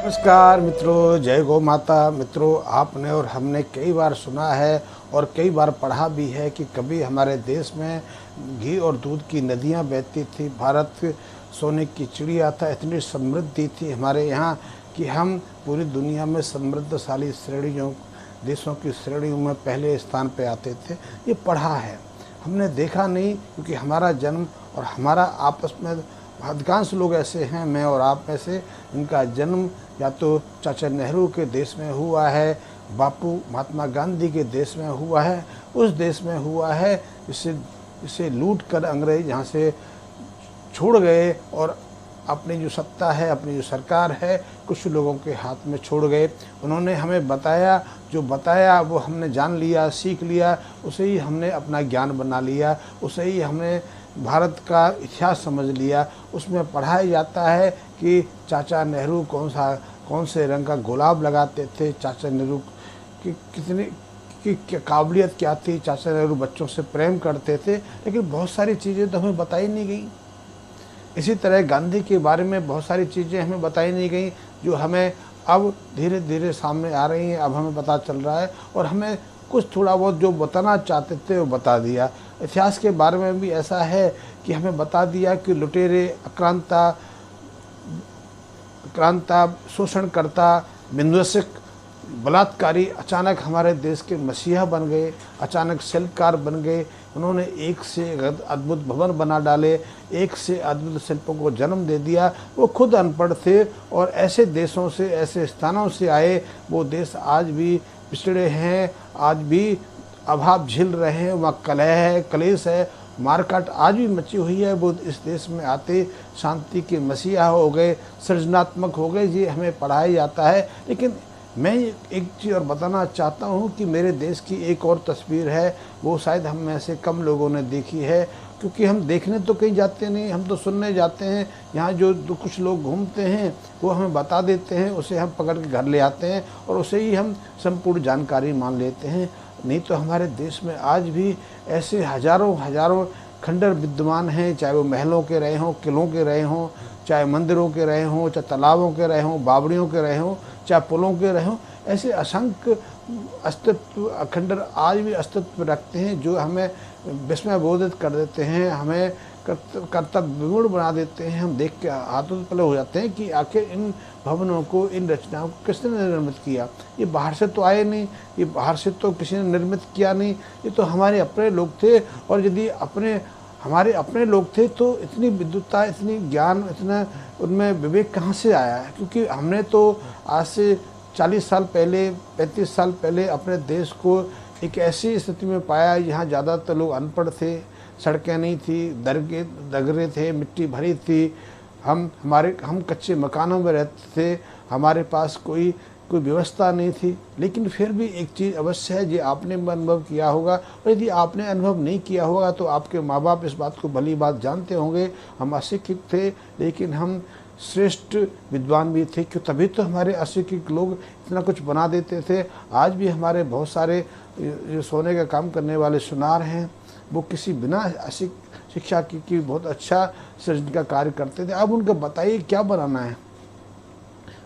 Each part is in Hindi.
नमस्कार मित्रों, जय गौ माता। मित्रों, आपने और हमने कई बार सुना है और कई बार पढ़ा भी है कि कभी हमारे देश में घी और दूध की नदियां बहती थी। भारत सोने की चिड़िया था। इतनी समृद्धि थी हमारे यहाँ कि हम पूरी दुनिया में समृद्धशाली श्रेणियों देशों की श्रेणियों में पहले स्थान पे आते थे। ये पढ़ा है, हमने देखा नहीं, क्योंकि हमारा जन्म और हमारा आपस में अधिकांश लोग ऐसे हैं, मैं और आप में से, जिनका जन्म या तो चाचा नेहरू के देश में हुआ है, बापू महात्मा गांधी के देश में हुआ है, उस देश में हुआ है इसे लूट कर अंग्रेज यहाँ से छोड़ गए और अपनी जो सत्ता है, अपनी जो सरकार है, कुछ लोगों के हाथ में छोड़ गए। उन्होंने हमें बताया, जो बताया वो हमने जान लिया, सीख लिया, उसे ही हमने अपना ज्ञान बना लिया, उसे ही हमने भारत का इतिहास समझ लिया। उसमें पढ़ाया जाता है कि चाचा नेहरू कौन से रंग का गुलाब लगाते थे, चाचा नेहरू की कितनी की काबिलियत क्या थी, चाचा नेहरू बच्चों से प्रेम करते थे, लेकिन बहुत सारी चीज़ें तो हमें बताई नहीं गई। इसी तरह गांधी के बारे में बहुत सारी चीज़ें हमें बताई नहीं गई, जो हमें अब धीरे धीरे सामने आ रही हैं। अब हमें पता चल रहा है और हमें कुछ थोड़ा बहुत जो बताना चाहते थे वो बता दिया। इतिहास के बारे में भी ऐसा है कि हमें बता दिया कि लुटेरे, आक्रांता, शोषणकर्ता, विध्वंसक, बलात्कारी अचानक हमारे देश के मसीहा बन गए, अचानक शिल्पकार बन गए। उन्होंने एक से एक अद्भुत भवन बना डाले, एक से अद्भुत शिल्पों को जन्म दे दिया। वो खुद अनपढ़ थे और ऐसे देशों से, ऐसे स्थानों से आए। वो देश आज भी पिछड़े हैं, आज भी अभाव झेल रहे हैं। वहाँ कलह है, कलेश है, मारकाट आज भी मची हुई है। वो इस देश में आते शांति के मसीहा हो गए, सृजनात्मक हो गए। ये हमें पढ़ाया जाता है। लेकिन मैं एक चीज़ और बताना चाहता हूँ कि मेरे देश की एक और तस्वीर है, वो शायद हम में से कम लोगों ने देखी है, क्योंकि हम देखने तो कहीं जाते नहीं, हम तो सुनने जाते हैं। यहाँ जो कुछ लोग घूमते हैं वो हमें बता देते हैं, उसे हम पकड़ के घर ले आते हैं और उसे ही हम संपूर्ण जानकारी मान लेते हैं। नहीं तो हमारे देश में आज भी ऐसे हजारों खंडर विद्यमान हैं, चाहे वो महलों के रहे हों, किलों के रहे हों, चाहे मंदिरों के रहे हों, चाहे तालाबों के रहे हों, बावड़ियों के रहे हों, चाहे पुलों के रहे हों। ऐसे असंख्य अस्तित्व खंडर आज भी अस्तित्व रखते हैं, जो हमें विस्मय बोधित कर देते हैं, हमें कर्तव्य विमूढ़ बना देते हैं। हम देख के हाथों पले हो जाते हैं कि आखिर इन भवनों को, इन रचनाओं को किसने निर्मित किया। ये बाहर से तो आए नहीं, ये बाहर से तो किसी ने निर्मित किया नहीं, ये तो हमारे अपने लोग थे। और यदि हमारे अपने लोग थे तो इतनी विद्वत्ता, इतनी ज्ञान, इतना उनमें विवेक कहाँ से आया है? क्योंकि हमने तो आज से 40 साल पहले, 35 साल पहले अपने देश को एक ऐसी स्थिति में पाया, यहाँ ज़्यादातर लोग अनपढ़ थे, सड़कें नहीं थी, दगरे थे, मिट्टी भरी थी। हम कच्चे मकानों में रहते थे, हमारे पास कोई व्यवस्था नहीं थी। लेकिन फिर भी एक चीज़ अवश्य है, जो आपने अनुभव किया होगा, और यदि आपने अनुभव नहीं किया होगा तो आपके माँ बाप इस बात को भली बात जानते होंगे। हम अशिक्षित थे, लेकिन हम श्रेष्ठ विद्वान भी थे, क्यों? तभी तो हमारे अशिक्षित लोग इतना कुछ बना देते थे। आज भी हमारे बहुत सारे जो सोने का काम करने वाले सुनार हैं, वो किसी बिना शिक्षा की बहुत अच्छा सृजन का कार्य करते थे। अब उनको बताइए क्या बनाना है,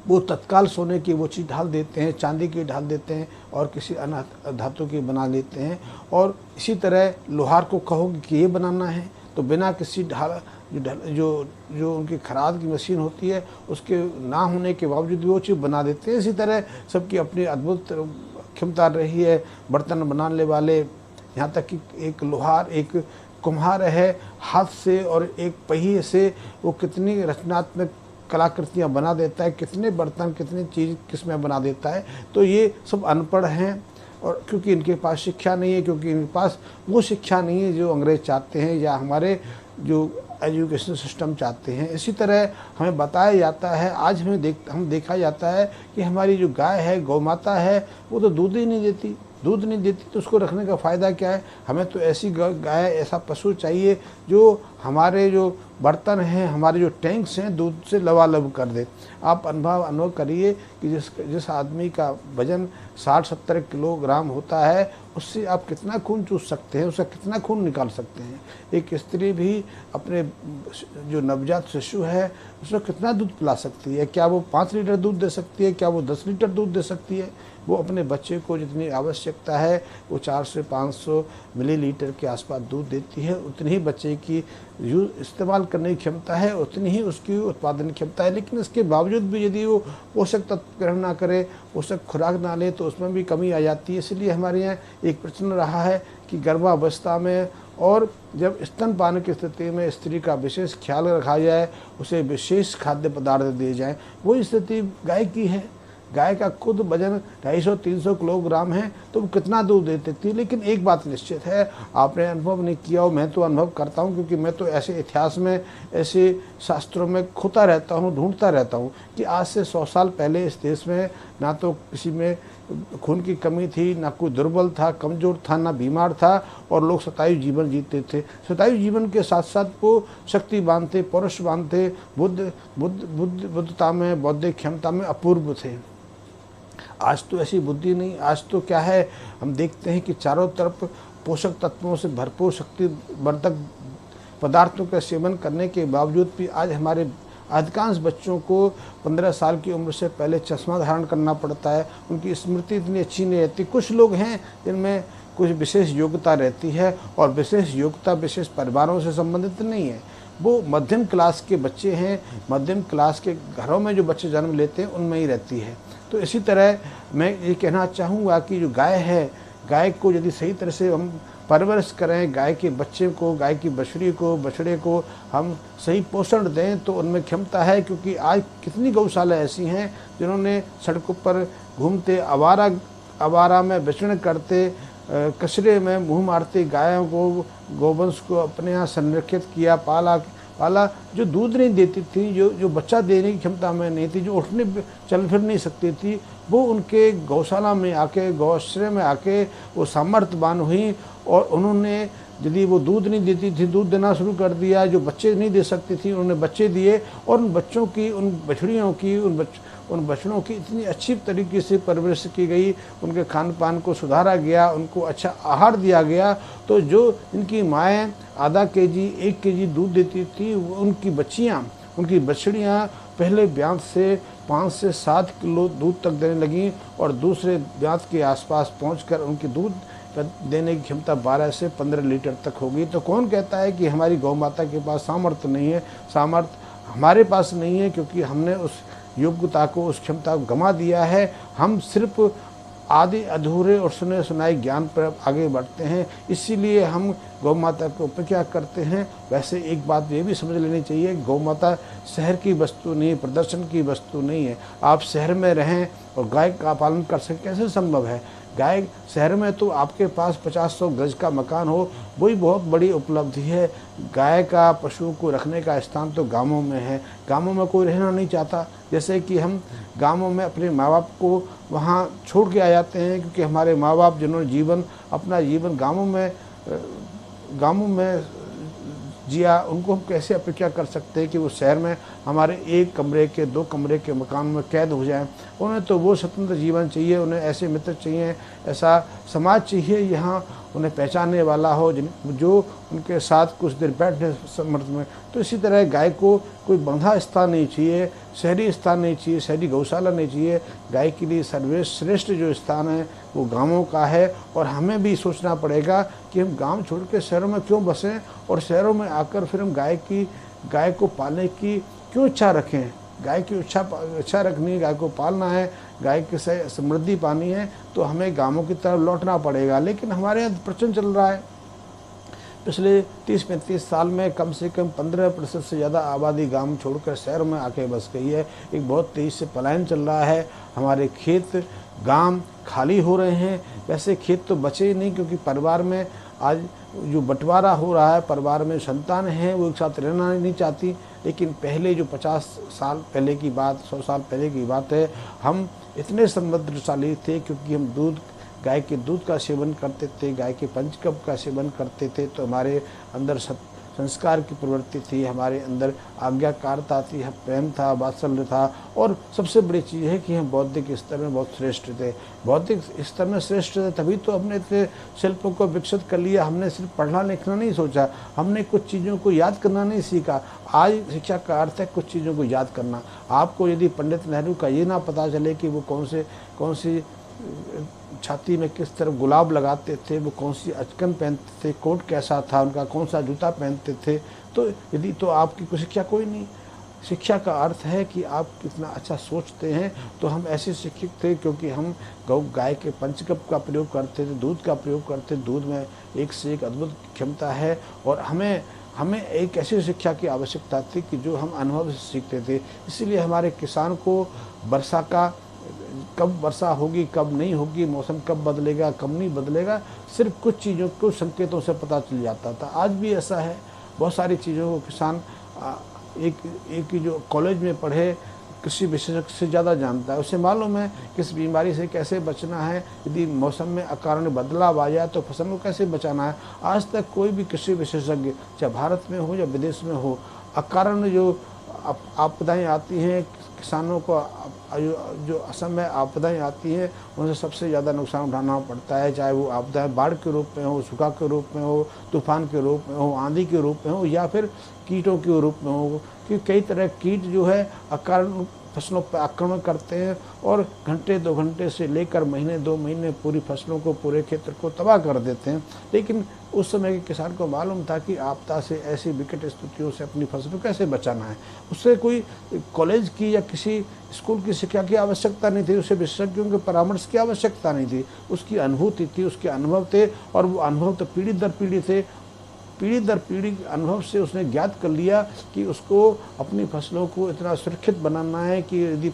वो तत्काल सोने की वो चीज़ ढाल देते हैं, चांदी की ढाल देते हैं और किसी अन्य धातु की बना लेते हैं। और इसी तरह लोहार को कहोगे कि ये बनाना है तो बिना किसी जो उनकी खराद की मशीन होती है उसके ना होने के बावजूद वो चीज़ बना देते हैं। इसी तरह सबकी अपनी अद्भुत क्षमता रही है। बर्तन बनाने वाले, यहाँ तक कि एक लोहार, एक कुम्हार है, हाथ से और एक पहिए से वो कितनी रचनात्मक कलाकृतियाँ बना देता है, कितने बर्तन, कितनी चीज़ किसमें बना देता है। तो ये सब अनपढ़ हैं, और क्योंकि इनके पास शिक्षा नहीं है, क्योंकि इनके पास वो शिक्षा नहीं है जो अंग्रेज चाहते हैं या हमारे जो एजुकेशन सिस्टम चाहते हैं। इसी तरह हमें बताया जाता है, आज हम देखा जाता है कि हमारी जो गाय है, गौ माता है, वो तो दूध ही नहीं देती। दूध नहीं देती तो उसको रखने का फ़ायदा क्या है। हमें तो ऐसी गाय, ऐसा पशु चाहिए जो हमारे जो बर्तन हैं, हमारे जो टैंक्स हैं, दूध से लबालब कर दे। आप अनुभव करिए कि जिस आदमी का वजन 60-70 किलोग्राम होता है, उससे आप कितना खून चूस सकते हैं, उसका कितना खून निकाल सकते हैं। एक स्त्री भी अपने जो नवजात शिशु है उसको कितना दूध पिला सकती है। क्या वो 5 लीटर दूध दे सकती है, क्या वो 10 लीटर दूध दे सकती है। वो अपने बच्चे को जितनी आवश्यकता है वो 400 से 500 मिलीलीटर के आसपास दूध देती है। उतनी ही बच्चे की इस्तेमाल करने की क्षमता है, उतनी ही उसकी उत्पादन क्षमता है। लेकिन इसके बावजूद भी यदि वो पोषक तत्व ग्रहण ना करे, पोषक खुराक ना ले, तो उसमें भी कमी आ जाती है। इसलिए हमारे यहाँ एक प्रचलन रहा है कि गर्भावस्था में और जब स्तनपान की स्थिति में स्त्री का विशेष ख्याल रखा जाए, उसे विशेष खाद्य पदार्थ दिए जाएं। वही स्थिति गाय की है। गाय का खुद वजन 250-300 किलोग्राम है, तो वो कितना दूध देती थी। लेकिन एक बात निश्चित है, आपने अनुभव नहीं किया हो, मैं तो अनुभव करता हूँ, क्योंकि मैं तो ऐसे इतिहास में, ऐसे शास्त्रों में खोता रहता हूँ, ढूंढता रहता हूँ कि आज से 100 साल पहले इस देश में ना तो किसी में खून की कमी थी, ना कोई दुर्बल था, कमज़ोर था, ना बीमार था, और लोग शतायु जीवन जीते थे। शतायु जीवन के साथ साथ वो शक्तिवान थे, पौरुषवान थे, बुद्धता में, बौद्धिक क्षमता में अपूर्व थे। आज तो ऐसी बुद्धि नहीं। आज तो क्या है, हम देखते हैं कि चारों तरफ पोषक तत्वों से भरपूर शक्तिवर्धक पदार्थों का सेवन करने के बावजूद भी आज हमारे अधिकांश बच्चों को 15 साल की उम्र से पहले चश्मा धारण करना पड़ता है। उनकी स्मृति इतनी अच्छी नहीं रहती। कुछ लोग हैं जिनमें कुछ विशेष योग्यता रहती है, और विशेष योग्यता विशेष परिवारों से संबंधित नहीं है। वो मध्यम क्लास के बच्चे हैं, मध्यम क्लास के घरों में जो बच्चे जन्म लेते हैं उनमें ही रहती है। तो इसी तरह मैं ये कहना चाहूँगा कि जो गाय है, गाय को यदि सही तरह से हम परवरिश करें, गाय के बच्चे को, गाय की बछड़ी को, बछड़े को हम सही पोषण दें, तो उनमें क्षमता है। क्योंकि आज कितनी गौशाला ऐसी हैं जिन्होंने सड़कों पर घूमते आवारा में विचरण करते, कचरे में मुँह मारते गायों को, गोवंश को अपने यहाँ संरक्षित किया, पाला। जो दूध नहीं देती थी, जो बच्चा देने की क्षमता में नहीं थी, जो उठने चल फिर नहीं सकती थी, वो उनके गौशाला में आके, गौआश्रय में आके वो सामर्थ्यवान हुई, और उन्होंने, यदि वो दूध नहीं देती थी, दूध देना शुरू कर दिया। जो बच्चे नहीं दे सकती थी, उन्होंने बच्चे दिए, और उन बच्चों की, उन बछड़ियों की, उन बछड़ों की इतनी अच्छी तरीके से परवरिश की गई, उनके खान पान को सुधारा गया, उनको अच्छा आहार दिया गया। तो जो इनकी माएँ आधा केजी 1 केजी दूध देती थी, उनकी बच्चियाँ, उनकी बछड़ियाँ पहले ब्यात से 5 से 7 किलो दूध तक देने लगीं, और दूसरे ब्यात के आसपास पहुंचकर उनकी दूध देने की क्षमता 12 से 15 लीटर तक होगी। तो कौन कहता है कि हमारी गौ माता के पास सामर्थ्य नहीं है। सामर्थ्य हमारे पास नहीं है, क्योंकि हमने उस योग्यता को, उस क्षमता को गंवा दिया है। हम सिर्फ आधे अधूरे और सुने सुनाए ज्ञान पर आगे बढ़ते हैं, इसीलिए हम गौ माता को उपेक्षा करते हैं। वैसे एक बात ये भी समझ लेनी चाहिए, गौ माता शहर की वस्तु नहीं, प्रदर्शन की वस्तु नहीं है। आप शहर में रहें और गाय का पालन कर सकें, कैसे संभव है। गाय शहर में तो आपके पास 50-100 गज का मकान हो, वही बहुत बड़ी उपलब्धि है। गाय का, पशु को रखने का स्थान तो गांवों में है। गांवों में कोई रहना नहीं चाहता। जैसे कि हम गांवों में अपने माँ बाप को वहाँ छोड़ के आ जाते हैं, क्योंकि हमारे माँ बाप जिन्होंने अपना जीवन गांवों में जिया, उनको हम कैसे अपेक्षा कर सकते हैं कि वो शहर में हमारे 1 कमरे के 2 कमरे के मकान में कैद हो जाएं। उन्हें तो वो स्वतंत्र जीवन चाहिए, उन्हें ऐसे मित्र चाहिए, ऐसा समाज चाहिए यहाँ उन्हें पहचानने वाला हो, जो उनके साथ कुछ देर बैठने समर्थ में। तो इसी तरह गाय को कोई बंधा स्थान नहीं चाहिए, शहरी स्थान नहीं चाहिए, शहरी गौशाला नहीं चाहिए। गाय के लिए सर्वश्रेष्ठ जो स्थान है वो गाँवों का है। और हमें भी सोचना पड़ेगा कि हम गाँव छोड़ के शहरों में क्यों बसें, और शहरों में आकर फिर हम गाय को पालने की क्यों इच्छा रखें। गाय की इच्छा रखनी है, गाय को पालना है, गाय के से समृद्धि पानी है, तो हमें गाँवों की तरफ लौटना पड़ेगा। लेकिन हमारे यहाँ प्रचलन चल रहा है, पिछले 30-35 साल में कम से कम 15% से ज़्यादा आबादी गांव छोड़कर शहरों में आके बस गई है। एक बहुत तेज़ी से पलायन चल रहा है। हमारे खेत, गांव खाली हो रहे हैं। वैसे खेत तो बचे ही नहीं, क्योंकि परिवार में आज जो बंटवारा हो रहा है, परिवार में संतान हैं, वो एक साथ रहना नहीं चाहती। लेकिन पहले जो 50 साल पहले की बात, 100 साल पहले की बात है, हम इतने समृद्धशाली थे, क्योंकि हम दूध गाय के दूध का सेवन करते थे, गाय के पंचकब का सेवन करते थे, तो हमारे अंदर संस्कार की प्रवृत्ति थी, हमारे अंदर आज्ञाकारिता थी, प्रेम था, वात्सल्य था। और सबसे बड़ी चीज़ है कि हम बौद्धिक स्तर में बहुत श्रेष्ठ थे। बौद्धिक स्तर में श्रेष्ठ थे तभी तो हमने इतने शिल्पों को विकसित कर लिया। हमने सिर्फ पढ़ना लिखना नहीं सोचा, हमने कुछ चीज़ों को याद करना नहीं सीखा। आज शिक्षा का अर्थ है कुछ चीज़ों को याद करना। आपको यदि पंडित नेहरू का ये ना पता चले कि वो कौन सी छाती में किस तरह गुलाब लगाते थे, वो कौन सी अचकन पहनते थे, कोट कैसा था उनका, कौन सा जूता पहनते थे, तो आपकी कोई शिक्षा कोई नहीं। शिक्षा का अर्थ है कि आप कितना अच्छा सोचते हैं। तो हम ऐसे शिक्षित थे क्योंकि हम गाय के पंचकब का प्रयोग करते थे, दूध का प्रयोग करते थे। दूध में एक से एक अद्भुत क्षमता है और हमें एक ऐसी शिक्षा की आवश्यकता थी कि जो हम अनुभव से सीखते थे। इसीलिए हमारे किसान को वर्षा का, कब वर्षा होगी कब नहीं होगी, मौसम कब बदलेगा कब नहीं बदलेगा, सिर्फ कुछ चीज़ों को संकेतों से पता चल जाता था। आज भी ऐसा है, बहुत सारी चीज़ों को किसान एक जो कॉलेज में पढ़े कृषि विशेषज्ञ से ज़्यादा जानता है। उसे मालूम है किस बीमारी से कैसे बचना है, यदि मौसम में अकारण बदलाव आ जाए तो फसल को कैसे बचाना है। आज तक कोई भी कृषि विशेषज्ञ चाहे भारत में हो या विदेश में हो, अकारण जो आपदाएं आती हैं किसानों को, जो असम में आपदाएं आती हैं उनसे सबसे ज़्यादा नुकसान उठाना पड़ता है। चाहे वो आपदाएं बाढ़ के रूप में हो, सूखा के रूप में हो, तूफान के रूप में हो, आंधी के रूप में हो, या फिर कीटों के रूप में हो। कि कई तरह कीट जो है अकारण फसलों पर आक्रमण करते हैं और घंटे 2 घंटे से लेकर महीने 2 महीने पूरी फसलों को, पूरे क्षेत्र को तबाह कर देते हैं। लेकिन उस समय के किसान को मालूम था कि आपदा से, ऐसी विकट स्थितियों से अपनी फसल को कैसे बचाना है। उससे कोई कॉलेज की या किसी स्कूल की शिक्षा की आवश्यकता नहीं थी, उसे विशेषज्ञों के परामर्श की आवश्यकता नहीं थी। उसकी अनुभूति थी, उसके अनुभव थे, और वो अनुभव तो पीढ़ी दर पीढ़ी थे। पीढ़ी दर पीढ़ी अनुभव से उसने ज्ञात कर लिया कि उसको अपनी फसलों को इतना सुरक्षित बनाना है कि यदि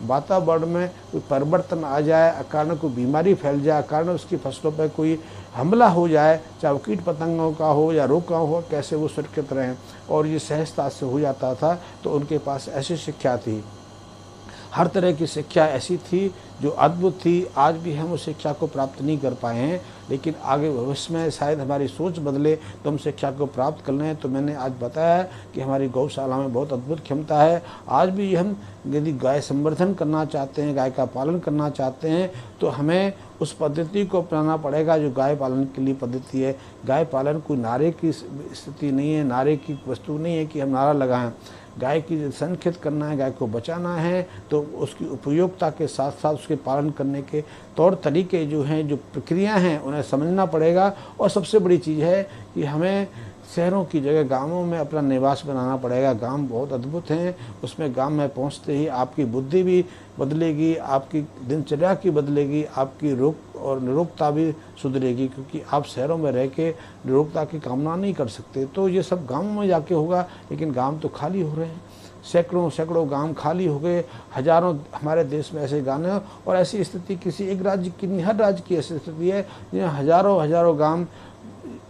वातावरण में कोई परिवर्तन आ जाए, अकारण कोई बीमारी फैल जाए, अकारण उसकी फसलों पर कोई हमला हो जाए, चाहे वो कीट पतंगों का हो या रोग का हो, कैसे वो सुरक्षित रहें। और ये सहजता से हो जाता था। तो उनके पास ऐसी शिक्षा थी, हर तरह की शिक्षा ऐसी थी जो अद्भुत थी। आज भी हम उस शिक्षा को प्राप्त नहीं कर पाए हैं, लेकिन आगे भविष्य में शायद हमारी सोच बदले तो हम शिक्षा को प्राप्त कर लें। तो मैंने आज बताया कि हमारी गौशाला में बहुत अद्भुत क्षमता है। आज भी हम यदि गाय संवर्धन करना चाहते हैं, गाय का पालन करना चाहते हैं, तो हमें उस पद्धति को अपनाना पड़ेगा जो गाय पालन के लिए पद्धति है। गाय पालन कोई नारे की स्थिति नहीं है, नारे की वस्तु नहीं है कि हम नारा लगाएं। गाय की संरक्षित करना है, गाय को बचाना है, तो उसकी उपयोगिता के साथ साथ उसके पालन करने के तौर तरीके जो हैं, जो प्रक्रिया हैं, उन्हें समझना पड़ेगा। और सबसे बड़ी चीज़ है कि हमें शहरों की जगह गांवों में अपना निवास बनाना पड़ेगा। गांव बहुत अद्भुत हैं, उसमें गांव में पहुंचते ही आपकी बुद्धि भी बदलेगी, आपकी दिनचर्या की बदलेगी, आपकी रोग और निरोगता भी सुधरेगी, क्योंकि आप शहरों में रह के निरोगता की कामना नहीं कर सकते। तो ये सब गाँवों में जाके होगा, लेकिन गाँव तो खाली हो रहे हैं। सैकड़ों गांव खाली हो गए, हजारों हमारे देश में ऐसे गाँव हैं। और ऐसी स्थिति किसी एक राज्य की नहीं, हर राज्य की ऐसी स्थिति है जहाँ हजारों गांव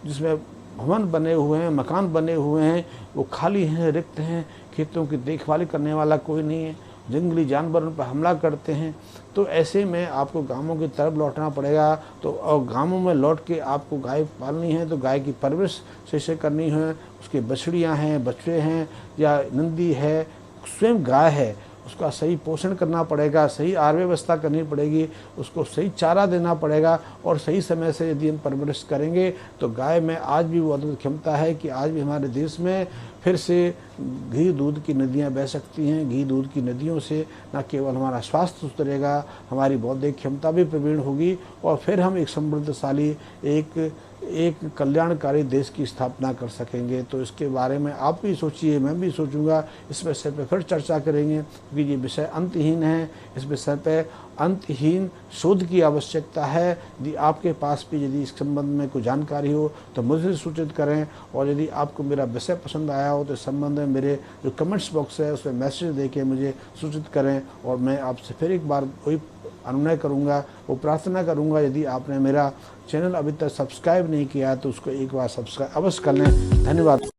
जिसमें भवन बने हुए हैं, मकान बने हुए हैं, वो खाली हैं, रिक्त हैं। खेतों की देखभाल करने वाला कोई नहीं है, जंगली जानवर उन पर हमला करते हैं। तो ऐसे में आपको गांवों की तरफ लौटना पड़ेगा। तो और गांवों में लौट के आपको गाय पालनी है, तो गाय की परवरिश से करनी है। उसकी बछड़ियाँ हैं, बछड़े हैं या नंदी है, स्वयं गाय है, उसका सही पोषण करना पड़ेगा, सही आहार व्यवस्था करनी पड़ेगी, उसको सही चारा देना पड़ेगा। और सही समय से यदि हम परवरिश करेंगे तो गाय में आज भी वो अद्भुत क्षमता है कि आज भी हमारे देश में फिर से घी दूध की नदियाँ बह सकती हैं। घी दूध की नदियों से न केवल हमारा स्वास्थ्य सुधरेगा, हमारी बौद्धिक क्षमता भी प्रवीण होगी, और फिर हम एक समृद्धशाली, एक कल्याणकारी देश की स्थापना कर सकेंगे। तो इसके बारे में आप भी सोचिए, मैं भी सोचूंगा। इस विषय पर फिर चर्चा करेंगे, क्योंकि ये विषय अंतहीन है। इस विषय पर अंतहीन शोध की आवश्यकता है। यदि आपके पास भी यदि इस संबंध में कोई जानकारी हो तो मुझे सूचित करें। और यदि आपको मेरा विषय पसंद आया हो तो इस संबंध में मेरे जो कमेंट्स बॉक्स है उसमें मैसेज देके मुझे सूचित करें। और मैं आपसे फिर एक बार वही अनुनय करूंगा, वो प्रार्थना करूंगा, यदि आपने मेरा चैनल अभी तक सब्सक्राइब नहीं किया है तो उसको एक बार सब्सक्राइब अवश्य कर लें। धन्यवाद।